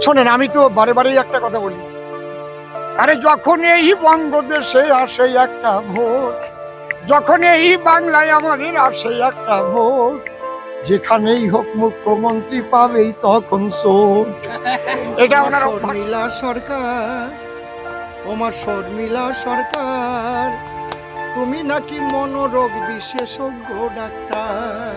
শোনেন, আমি তো বারে বারেই একটা কথা বলি, আরে যখন এই বঙ্গদেশে আসে একটা ভোট, যখন এই বাংলায় আমাদের আসে একটা ভোট, যেখানেই হোক মুখ্যমন্ত্রী পাবেই তখন সোট। এটা ওনার শর্মিলা সরকার, ওমা শর্মিলা সরকার, তুমি নাকি মনোরোগ বিশেষজ্ঞ ডাক্তার।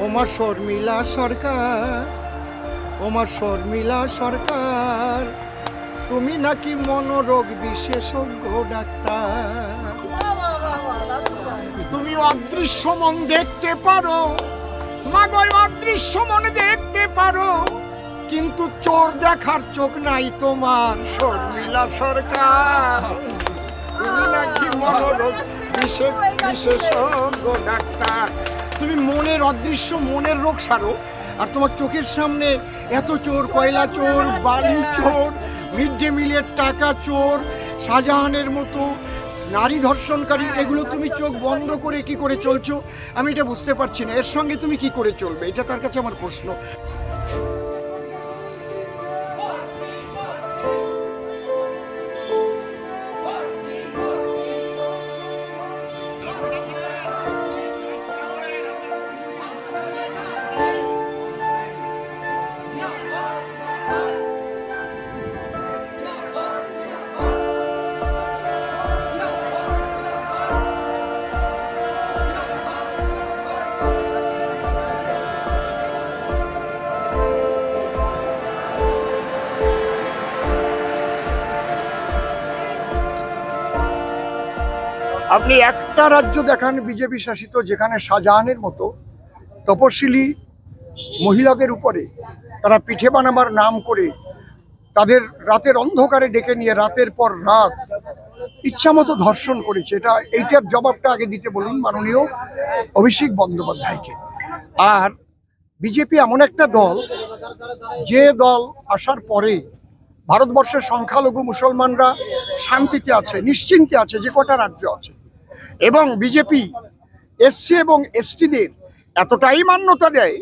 ওমা শর্মিলা সরকার, ওমা শর্মিলা সরকার, তুমি নাকি মনোরোগ বিশেষজ্ঞ ডাক্তার। তুমি অদৃশ্য মন দেখতে পারো, মাগো অদৃশ্য মন দেখতে পারো, কিন্তু চোর দেখার চোখ নাই তোমার শর্মিলা সরকার। তুমি নাকি মনোরোগ বিশেষজ্ঞ ডাক্তার। তুমি মনের অদৃশ্য মনের রোগ সারো, আর তোমার চোখের সামনে এত চোর, কয়লা চোর, বালি চোর, মিড ডে মিলের টাকা চোর, শাহজাহানের মতো নারী ধর্ষণকারী, এগুলো তুমি চোখ বন্ধ করে কি করে চলছো আমি এটা বুঝতে পারছি না। এর সঙ্গে তুমি কি করে চলবে, এটা তার কাছে আমার প্রশ্ন। আপনি একটা রাজ্য দেখান বিজেপি শাসিত, যেখানে শাহজাহানের মতো তপশিলি মহিলাদের উপরে তারা পিঠে বানাবার নাম করে তাদের রাতের অন্ধকারে ডেকে নিয়ে রাতের পর রাত ইচ্ছামতো ধর্ষণ করেছে। এইটার জবাবটা আগে দিতে বলুন মাননীয় অভিষেক বন্দ্যোপাধ্যায়কে। আর বিজেপি এমন একটা দল, যে দল আসার পরে ভারতবর্ষের সংখ্যালঘু মুসলমানরা শান্তিতে আছে, নিশ্চিন্তে আছে, যে কটা রাজ্য আছে। এবং বিজেপি এসসি এবং এসটিদের এতটাই মান্যতা দেয়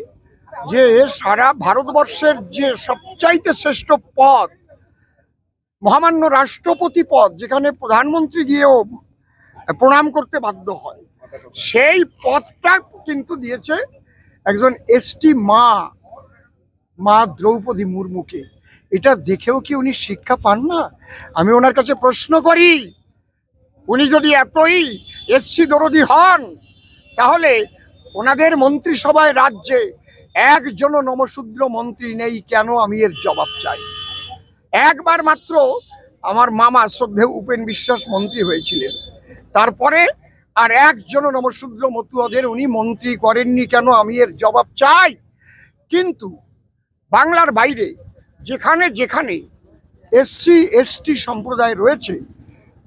যে সারা ভারতবর্ষের যে সবচাইতে শ্রেষ্ঠ পদ, মহামান্য রাষ্ট্রপতি পদ, যেখানে প্রধানমন্ত্রী গিয়েও প্রণাম করতে বাধ্য হয়, সেই পদটা কিন্তু দিয়েছে একজন এসটি মা দ্রৌপদী মুর্মুকে। এটা দেখেও কি উনি শিক্ষা পান না? আমি ওনার কাছে প্রশ্ন করি, উনি যদি এতই এসসি দরদি হন, তাহলে ওনাদের মন্ত্রিসভায় রাজ্যে একজনও নমশূদ্র মন্ত্রী নেই কেন? আমি এর জবাব চাই। একবার মাত্র আমার মামা শ্রদ্ধেয় উপেন বিশ্বাস মন্ত্রী হয়েছিলেন, তারপরে আর একজনও নমশূদ্র মতুয়াদের উনি মন্ত্রী করেননি কেন? আমি এর জবাব চাই। কিন্তু বাংলার বাইরে যেখানে যেখানে এসসি এসটি সম্প্রদায় রয়েছে,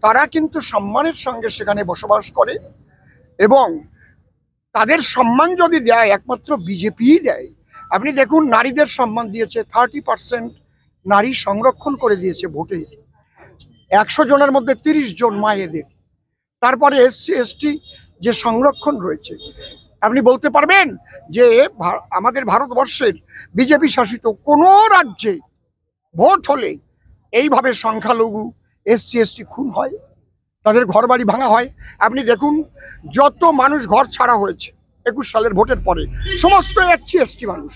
তারা কিন্তু সম্মানের সঙ্গে সেখানে বসবাস করে, এবং তাদের সম্মান যদি দেয় একমাত্র বিজেপিই দেয়। আপনি দেখুন, নারীদের সম্মান দিয়েছে, 30% নারী সংরক্ষণ করে দিয়েছে ভোটে, 100 জনের মধ্যে 30 জন মায়েদের। তারপরে এসসি এসটি যে সংরক্ষণ রয়েছে, আপনি বলতে পারবেন যে আমাদের ভারতবর্ষের বিজেপি শাসিত কোনো রাজ্যে ভোট হলে এইভাবে সংখ্যালঘু এসসি এসটি খুন হয়, তাদের ঘর বাড়ি ভাঙা হয়? আপনি দেখুন, যত মানুষ ঘর ছাড়া হয়েছে 21 সালের ভোটের পরে, সমস্ত এসসি এসটি মানুষ,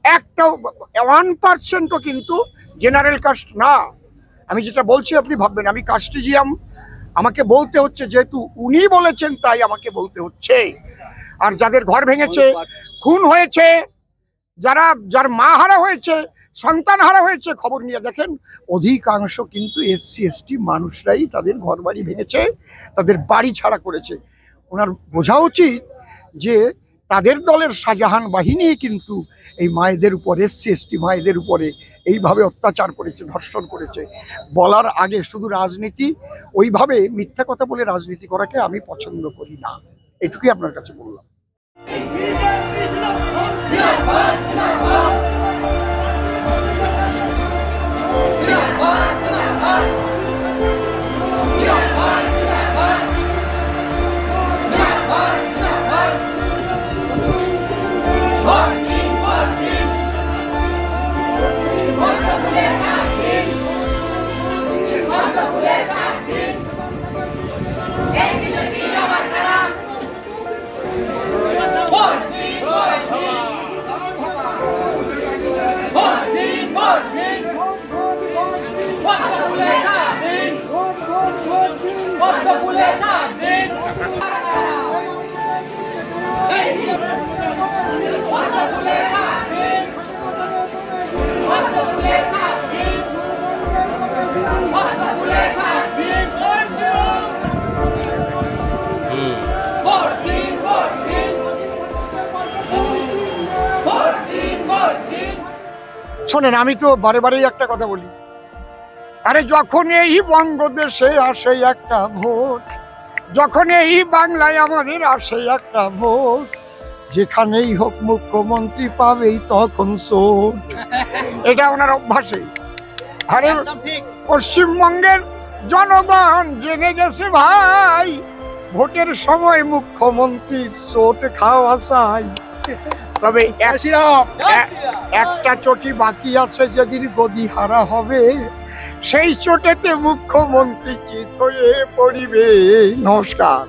একটাও 1%ও কিন্তু জেনারেল কাস্ট না। আমি যেটা বলছি আপনি ভাববেন আমি কাস্টিজিয়াম, আমাকে বলতে হচ্ছে যেহেতু উনি বলেছেন, তাই আমাকে বলতে হচ্ছে। আর যাদের ঘর ভেঙেছে, খুন হয়েছে, যার মা হারা হয়েছে, সন্তান হারা হয়েছে, খবর নিয়ে দেখেন অধিকাংশ কিন্তু SC ST মানুষরাই তাদের ঘরবাড়ি ভেঙেছে, তাদের বাড়ি ছাড়া করেছে। ওনার বোঝা উচিত যে তাদের দলের শাহজাহান বাহিনী কিন্তু এই মায়েদের উপর, SC ST মায়েদের উপরে এইভাবে অত্যাচার করেছে, ধর্ষণ করেছে। বলার আগে শুধু রাজনীতি, ওইভাবে মিথ্যা কথা বলে রাজনীতি করাকে আমি পছন্দ করি না। এটুকুই আপনার কাছে বললাম। শোনেন, আমি তো বারে বারেই একটা কথা বলি, আরে যখন এই বঙ্গদেশে আসে একটা ভোট, যখন এই বাংলায় আমাদের আসে একটা ভোট, যেখানেই হোক মুখ্যমন্ত্রী পাবেই তখন চোট। এটা ওনার অভ্যাসে। আরে পশ্চিমবঙ্গের জনগণ জেনে গেছে ভাই, ভোটের সময় মুখ্যমন্ত্রীর চোট খাওয়া চাই। তবে একটা চটি বাকি আছে, যেদিন গদি হারা হবে সেই চোটেতে মুখ্যমন্ত্রী চিত হয়ে পড়িবে। নমস্কার।